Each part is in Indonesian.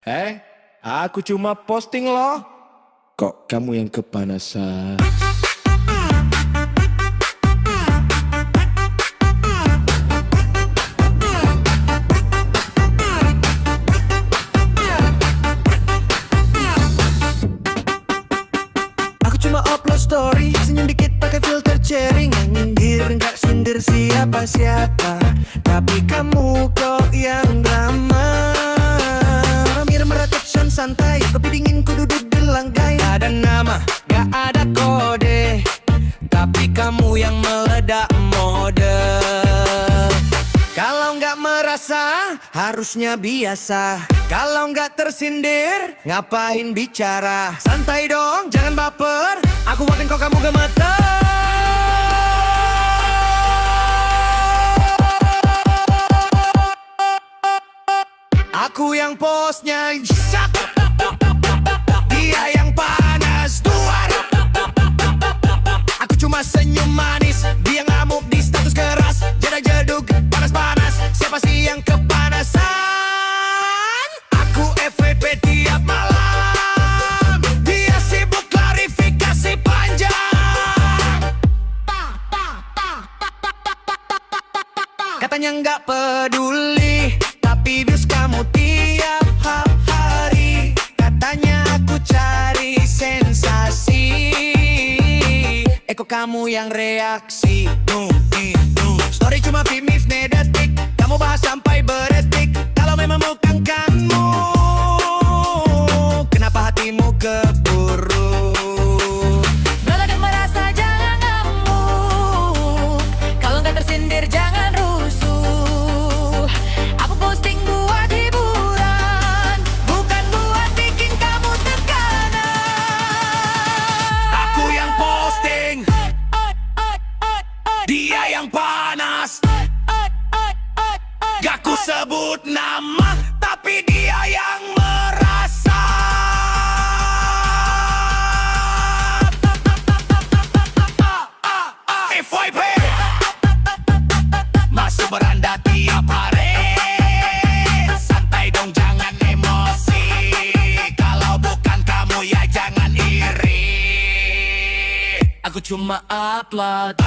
Aku cuma posting loh. Kok kamu yang kepanasan? Aku cuma upload story, senyum dikit pakai filter cherry. Nggak nyindir, nggak sindir siapa-siapa, tapi kamu kok yang drama. Mirip caption santai, kopi dingin ku duduk di langgai. Gak ada nama, gak ada kode, tapi kamu yang meledak mode. Kalau nggak merasa, harusnya biasa. Kalau nggak tersindir, ngapain bicara? Santai dong, jangan baper, aku buatin kok kamu gemeter. Aku yang postnya, dia yang panas tuar. Aku cuma senyum manis, dia ngamuk di status keras. Jedak-jeduk, panas-panas, siapa sih yang kepanasan? Aku FVP tiap malam, dia sibuk klarifikasi panjang. Katanya nggak peduli, tapi views kamu tiap hari. Katanya aku cari sensasi, kok kamu yang reaksi. Story cuma 5 detik, kamu bahas sampai beretik. Kalau memang bukan kamu, kenapa hatimu keburu? Kalau gak merasa jangan ngamuk, kalau gak tersindir jangan rusuh. Aku posting buat hiburan, bukan buat bikin kamu tekanan. Aku yang posting, dia yang panas. Gak ku sebut nama, tapi dia yang merasa. FYP masuk beranda tiap hari. Santai dong, jangan emosi. Kalau bukan kamu ya jangan iri. Aku cuma upload.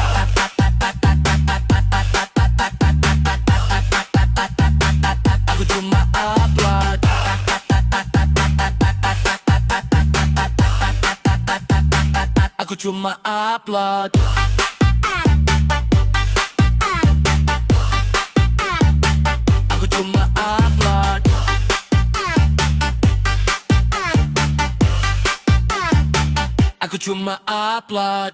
Aku cuma upload. Aku cuma upload. Aku cuma upload. Aku cuma upload.